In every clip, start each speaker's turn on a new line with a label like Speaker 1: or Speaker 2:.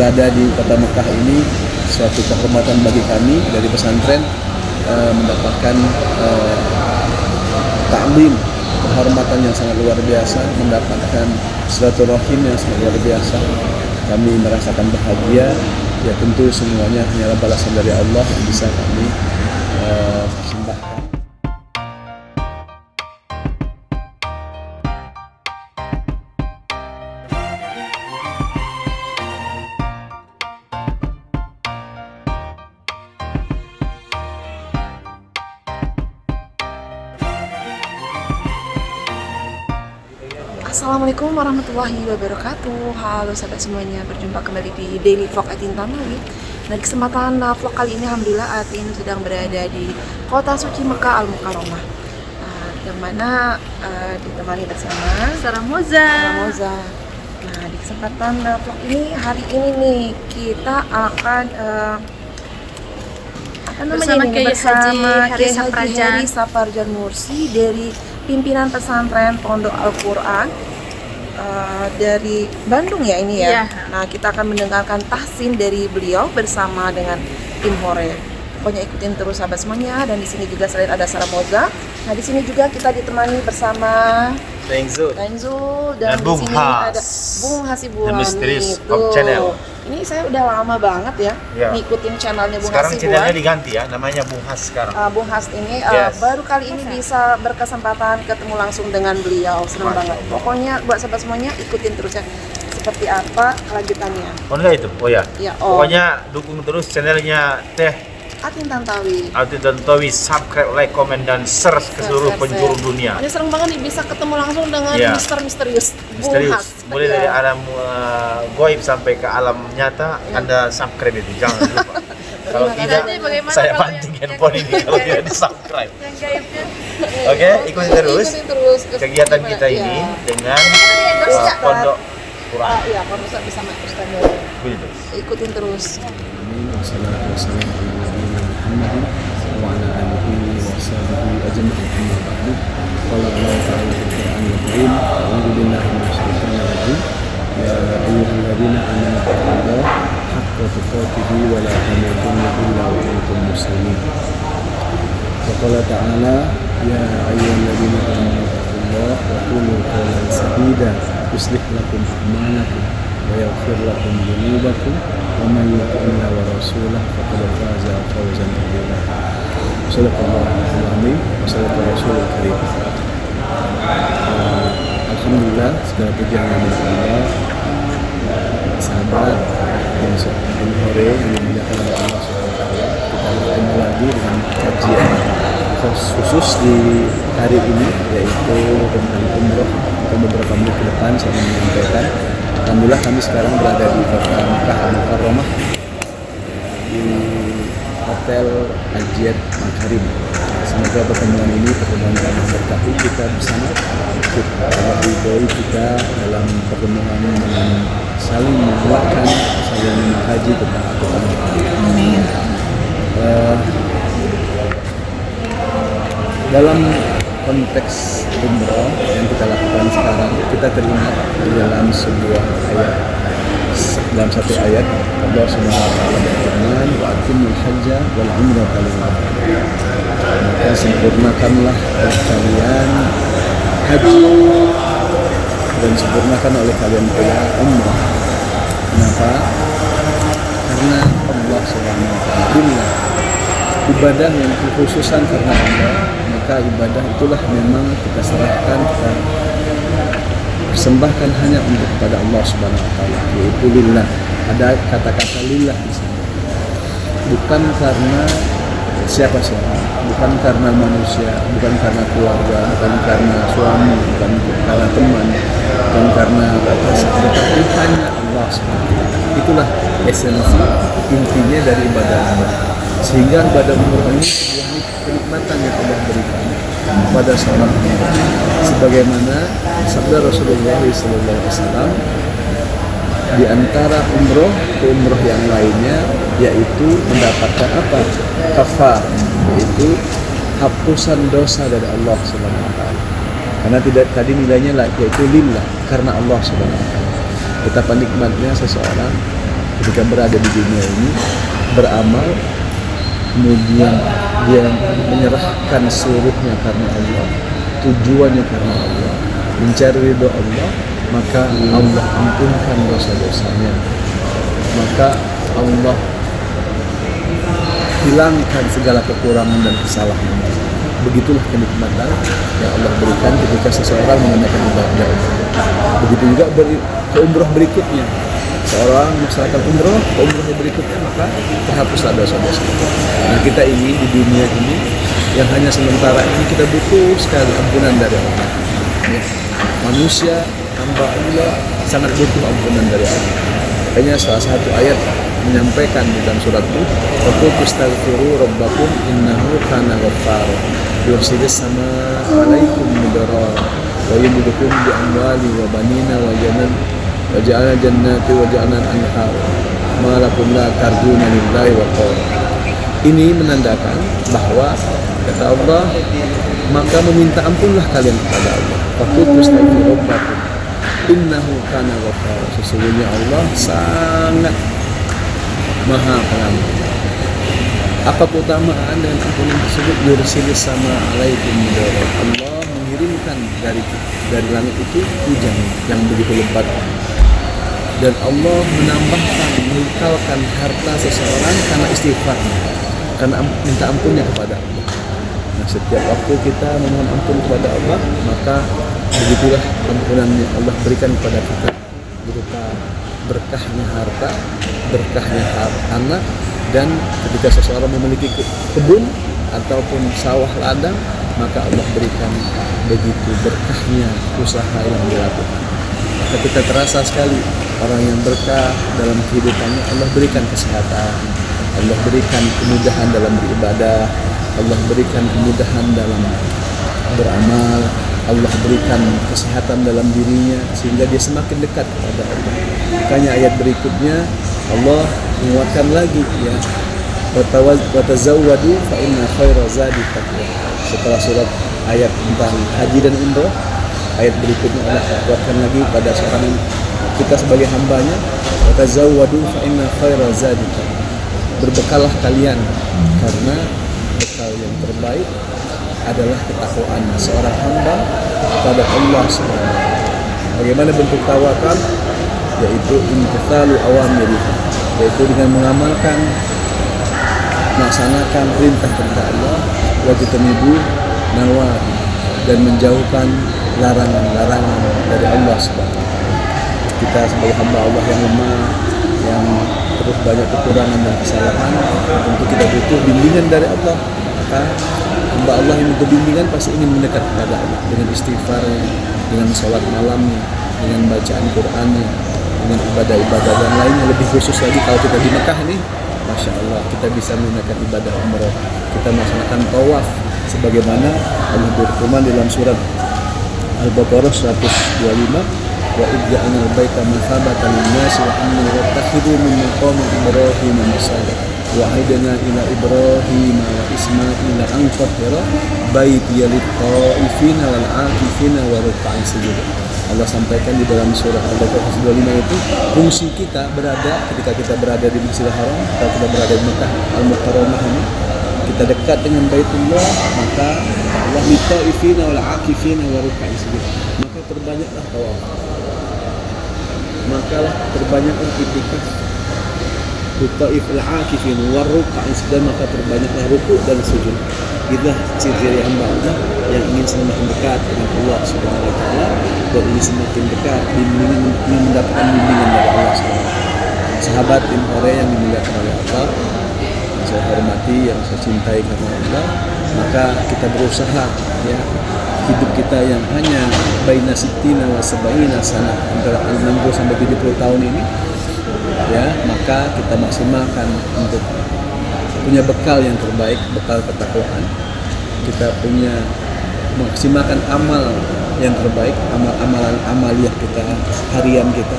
Speaker 1: berada di kota Mekah ini suatu kehormatan bagi kami dari pesantren, mendapatkan taklim, kehormatan yang sangat luar biasa, mendapatkan silaturahim yang sangat luar biasa. Kami merasakan bahagia. Ya tentu semuanya hanyalah balasan dari Allah yang bisa kami persembahkan.
Speaker 2: Assalamualaikum warahmatullahi wabarakatuh. Halo sahabat semuanya, berjumpa kembali di Daily Vlog Atin Tantowi. Nah, di kesempatan vlog kali ini alhamdulillah Atin sedang berada di kota suci Mekah Al-Mukarramah, yang mana ditemani bersama
Speaker 3: Sarah Moza.
Speaker 2: Nah, di kesempatan vlog ini hari ini nih kita akan
Speaker 3: bersama Kiai Haji
Speaker 2: Heri Saparjan Mursi dari pimpinan pesantren Pondok Al-Quran dari Bandung ya ini ya. Nah, kita akan mendengarkan tahsin dari beliau bersama dengan tim Hore. Pokoknya ikutin terus sahabat semuanya. Dan di sini juga selain ada Sarah Moza, nah di sini juga kita ditemani bersama
Speaker 4: Tengzul
Speaker 2: dan
Speaker 4: Bung
Speaker 2: di sini
Speaker 4: Has.
Speaker 2: ada Bung Hasibuan.
Speaker 4: The Mysteries of Channel.
Speaker 2: Ini saya udah lama banget ya ngikutin channelnya Bung
Speaker 4: Sekarang
Speaker 2: Hasibuan.
Speaker 4: channelnya diganti ya, namanya Bung Has sekarang.
Speaker 2: Bung Has ini
Speaker 4: Yes.
Speaker 2: baru kali ini bisa berkesempatan ketemu langsung dengan beliau. Senang banget. Pokoknya buat sahabat semuanya ikutin terus ya. Seperti apa kelanjutannya.
Speaker 4: Oh enggak itu? Oh ya.
Speaker 2: Ya,
Speaker 4: Pokoknya dukung terus channelnya Teh
Speaker 2: Atin Tantowi.
Speaker 4: Atin Tantowi, subscribe, like, komen, dan share ke seluruh penjuru dunia.
Speaker 2: Ini sering banget nih bisa ketemu langsung dengan misterius Bung
Speaker 4: Misterius.
Speaker 2: Has.
Speaker 4: Mulai dari alam goib sampai ke alam nyata, Anda subscribe itu, jangan lupa. Kalau tidak, saya banting handphone ini kalau tidak di subscribe.
Speaker 3: Yang gaibnya.
Speaker 4: Oke, ikuti terus kegiatan kita
Speaker 2: Iya.
Speaker 4: ini dengan Pondok Quran.
Speaker 2: Iya, kalau bisa Ustaz Nurul.
Speaker 4: Ikuti terus.
Speaker 2: Ikutin terus.
Speaker 1: Wassalamualaikum warahmatullahi wa ala alihi wa sahbihi ajma'in. Amma ba'du. Qala Allah ta'ala fil Qur'anil Karim, a'udzu billahi minasyaitonir rajim. Ya ayyuhalladzina amanu taqullaha haqqa tuqatih wa la tamutunna illa wa antum muslimun. Wa qala ta'ala ya ayyuhalladzina amanu taqullaha wa qulu qawlan sadida yuslih lakum a'malakum wa yaghfir lakum dhunubakum wa man yuti' wa rasulahu faqad faza fawzan 'azima. Shallallahul amin wa sallallahu rasulul karim. Alhamdulillah, segala puji hanya milik Allah. Sahabat yang tim Hore yang dimuliakan oleh Allah Subhanahu wa taala, kita bertemu lagi dengan kajian khusus di hari ini, yaitu tentang umroh. Beberapa menit ke depan saya ingin menyampaikan. Alhamdulillah kami sekarang berada di kota Mekah Al-Mukarramah di Hotel Al-Jiyad Makarim. Semoga pertemuan ini pertemuan yang memberkahi kita bersama. Allah ridhoi kita dalam pertemuan dengan saling menguatkan, saling mengkaji tentang Al-Quran.
Speaker 2: Amin.
Speaker 1: Dalam konteks umroh yang kita lakukan sekarang, kita teringat di dalam sebuah ayat, dalam satu ayat Allah Subhanahu wa taala berfirman, wa atimul hajja wal umrata lillah. Maka sempurnakanlah oleh kalian haji dan sempurnakan oleh kalian pula umrah. Kenapa? Karena Allah Subhanahu wa taala ibadah yang kekhususan karena Allah, maka ibadah itulah memang kita serahkan, kita persembahkan hanya untuk kepada Allah Subhanahu wa taala, yaitu lillah. Ada kata-kata lillah di sini. Bukan karena siapa-siapa, bukan karena manusia, bukan karena keluarga, bukan karena suami, bukan karena teman, bukan karena atasan, tetapi hanya Allah Subhanahu wa taala. Itulah esensi intinya dari ibadah Allah. Sehingga ibadah umroh ini sebuah kenikmatan yang Allah berikan kepada seorang hamba, sebagaimana sabda Rasulullah SAW, di antara umroh ke umroh yang lainnya yaitu mendapatkan apa? Kafar, yaitu hapusan dosa dari Allah Subhanahu wa taala. Karena tidak tadi nilainya lah, yaitu lillah, karena Allah Subhanahu wa taala. Betapa nikmatnya seseorang ketika berada di dunia ini beramal, kemudian dia menyerahkan seluruhnya karena Allah, tujuannya karena Allah, mencari ridho Allah, maka Allah ampunkan dosa-dosanya, maka Allah hilangkan segala kekurangan dan kesalahan. Begitulah kenikmatan yang Allah berikan ketika seseorang menunaikan ibadah. Begitu juga ke umroh berikutnya, seorang melaksanakan umroh, ke umrohnya berikutnya maka terhapuslah dosa-dosa. Nah, kita ini di dunia ini yang hanya sementara ini kita butuh sekali ampunan dari Allah. Ya. Manusia, hamba Allah sangat butuh ampunan dari Allah. Hanya salah satu ayat menyampaikan di dalam surat itu, "Faqul tastaghfiru rabbakum innahu kana ghaffara yursilis samaa 'alaikum midrara wa yumdidukum bi amwali wa banina wa ja'ala jannati wa ja'ala anhar ma lakum la tarjuna lillahi wa qara." Ini menandakan bahwa kata Allah, maka meminta ampunlah kalian kepada Allah. Faqul tastaghfiru rabbakum innahu kana ghaffara. Sesungguhnya Allah sangat Maha Pengampun. Apa keutamaan dengan ampunan tersebut? Yursilis sama alaikum midrara. Allah mengirimkan dari langit itu hujan yang begitu lebat, dan Allah menambahkan, mengikalkan harta seseorang karena istighfar, karena minta ampunnya kepada Allah. Nah, setiap waktu kita memohon ampun kepada Allah, maka begitulah ampunan yang Allah berikan kepada kita berupa berkahnya harta, berkahnya anak, dan ketika seseorang memiliki kebun ataupun sawah ladang, maka Allah berikan begitu berkahnya usaha yang dilakukan. Maka kita terasa sekali orang yang berkah dalam kehidupannya. Allah berikan kesehatan, Allah berikan kemudahan dalam beribadah, Allah berikan kemudahan dalam beramal, Allah berikan kesehatan dalam dirinya sehingga dia semakin dekat kepada Allah. Makanya ayat berikutnya Allah menguatkan lagi, ya, watazawwadu fa inna khaira zadi taqwa. Setelah surat ayat tentang haji dan umrah, ayat berikutnya Allah kuatkan lagi pada seorang kita sebagai hambanya, watazawwadu fa inna khaira zadi taqwa. Berbekallah kalian karena bekal yang terbaik adalah ketakwaan seorang hamba kepada Allah Subhanahu. Bagaimana bentuk tawakal? Yaitu imtithalu awamirih, yaitu dengan mengamalkan, melaksanakan perintah-perintah Allah, wajtanibu nawahi, dan menjauhkan larangan-larangan dari Allah Subhanahu. Kita sebagai hamba Allah yang lemah, yang terus banyak kekurangan dan kesalahan, tentu kita butuh bimbingan dari Allah. Maka hamba Allah yang butuh bimbingan pasti ingin mendekat kepada Allah dengan istighfarnya, dengan sholat malamnya, dengan bacaan Qur'annya, dengan ibadah-ibadah dan lainnya. Lebih khusus lagi kalau kita di Mekah nih, Masya Allah, kita bisa menunaikan ibadah umrah, kita melaksanakan tawaf sebagaimana Allah berfirman dalam surat Al-Baqarah 125, wa idja'ana al-baita mathabatan lin-nasi wa amnan wattakhidhu min maqami Ibrahim musalla wa aidana ila Ibrahim wa Ismaila an tahhira baitiya lit-ta'ifina wal 'akifina wa ruk'an sujud. Allah sampaikan di dalam surah Al-Baqarah 25 itu fungsi kita ketika kita berada di Masjidil Haram, kalau kita berada di Mekah Al-Mukarramah ini, kita dekat dengan Baitullah, maka Allah lit-ta'ifina wal 'akifina wa ruk'an sujud. Maka perbanyaklah tawaf, maka perbanyaklah itikaf, lit-ta'if al-'akifin wa ruk'an sujud, maka perbanyaklah ruku' dan sujud. Itulah ciri hamba Allah yang ingin semakin dekat dengan Allah Subhanahu wa taala, dan ingin semakin dekat ingin mendapatkan bimbingan dari Allah Subhanahu wa taala. Sahabat tim Hore yang dimuliakan oleh Allah, yang saya hormati, yang saya cintai karena Allah, maka kita berusaha, ya, hidup kita yang hanya baina sittina wa sabaina sana, antara 60 sampai 70 tahun ini, ya, maka kita maksimalkan untuk punya bekal yang terbaik, bekal ketakwaan. Kita punya maksimalkan amal yang terbaik, amalan amaliyah kita, harian kita,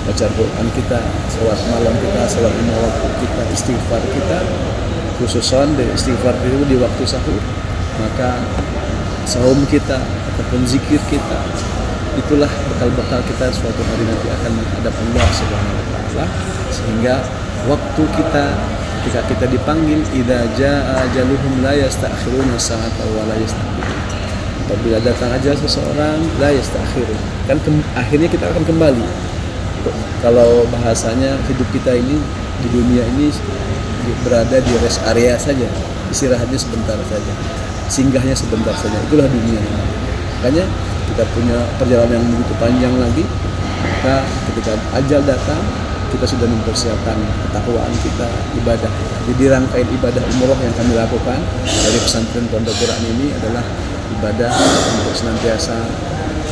Speaker 1: baca Quran kita, sholat malam kita, sholat lima waktu kita, istighfar kita, khususan dari istighfar itu di waktu sahur. Maka saum kita ataupun zikir kita, itulah bekal-bekal kita suatu hari nanti akan menghadap Allah Subhanahu wa taala, Sehingga waktu kita ketika kita dipanggil, idza jaa ajaluhum la yasta'khiruna sa'atan wa la yastaqdimun. Apabila datang ajal seseorang, la yasta'khirun. Kan akhirnya kita akan kembali. Kalau bahasanya hidup kita ini di dunia ini berada di rest area saja, istirahatnya sebentar saja, singgahnya sebentar saja. Itulah dunia ini. Makanya kita punya perjalanan yang begitu panjang lagi. Maka ketika ajal datang, kita sudah mempersiapkan ketakwaan kita, ibadah kita. Jadi rangkaian ibadah umroh yang kami lakukan dari pesantren Pondok Quran ini adalah ibadah untuk senantiasa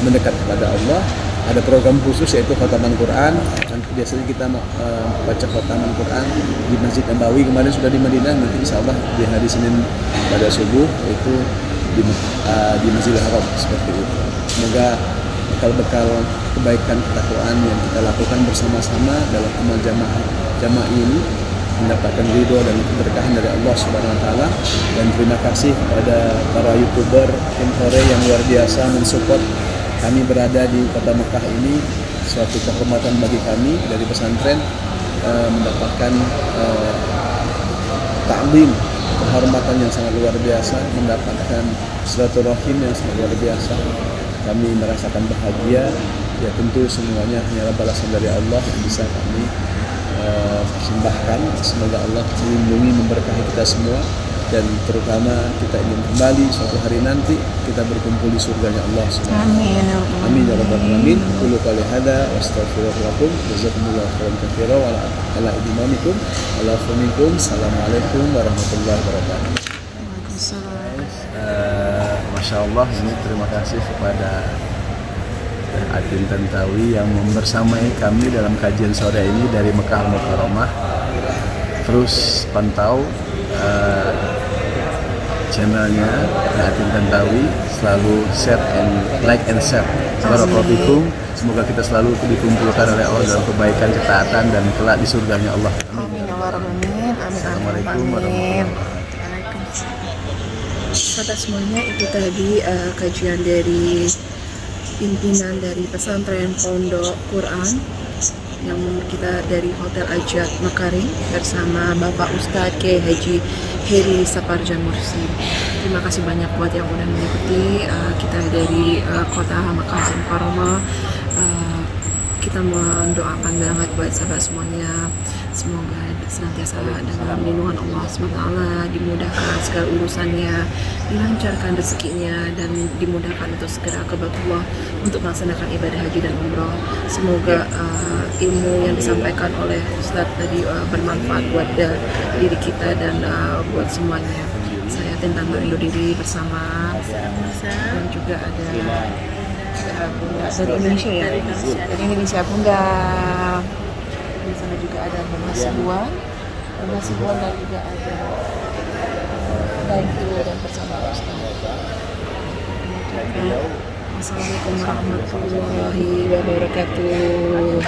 Speaker 1: mendekat kepada Allah. Ada program khusus yaitu khataman Quran. Dan biasanya kita baca khataman Quran di Masjid Nabawi. Kemarin sudah di Madinah, nanti insya Allah di hari Senin pada subuh itu di Masjidil Haram seperti itu. Semoga bekal-bekal kebaikan ketakwaan yang kita lakukan bersama-sama dalam amal jamaah ini mendapatkan ridho dan keberkahan dari Allah Subhanahu wa taala. Dan terima kasih kepada para YouTuber tim Hore yang luar biasa mensupport kami berada di kota Mekah ini. Suatu kehormatan bagi kami dari pesantren mendapatkan ta'lim, kehormatan yang sangat luar biasa, mendapatkan silaturahim yang sangat luar biasa. Kami merasakan bahagia. Ya tentu semuanya hanyalah balasan dari Allah yang bisa kami persembahkan. Semoga Allah melindungi, memberkahi kita semua, dan terutama kita ingin kembali suatu hari nanti kita berkumpul di surganya Allah Subhanahu wa taala. Amin ya rabbal alamin. Qulu qali hada wastaghfirullakum jazakumullahu khairan katsiran wa ala idmanikum wa la minkum. Assalamualaikum warahmatullahi wabarakatuh. Masya Allah, ini terima kasih kepada Adin Tantawi yang membersamai kami dalam kajian sore ini dari Mekah Mukarramah. Terus pantau channelnya Adin Tantawi, selalu share and like and share. Barakallahu. Semoga kita selalu dikumpulkan oleh Allah dalam kebaikan, ketaatan, dan kelak di surganya Allah.
Speaker 2: Amin ya rabbal alamin.
Speaker 1: Assalamualaikum warahmatullahi wabarakatuh.
Speaker 2: Sahabat semuanya, itu tadi kajian dari pimpinan dari pesantren Pondok Quran yang kita dari Hotel Ajat Makarim bersama Bapak Ustadz Kiai Haji Heri Saparjan Mursi. Terima kasih banyak buat yang udah mengikuti kita dari kota Mekah Mukarramah. Kita mendoakan banget buat sahabat semuanya, semoga senantiasa dalam lindungan Allah SWT, dimudahkan segala urusannya, dilancarkan rezekinya, dan dimudahkan untuk segera ke Baitullah untuk melaksanakan ibadah haji dan umroh. Semoga ilmu yang disampaikan oleh Ustadz tadi bermanfaat buat diri kita dan buat semuanya. Saya Tintan undur diri bersama dan juga ada dari Indonesia ya, dari Indonesia Bunda. Di sana juga ada Bunda Sibuan dan juga ada Daikul dan bersama Ustaz. Wassalamualaikum warahmatullahi wabarakatuh.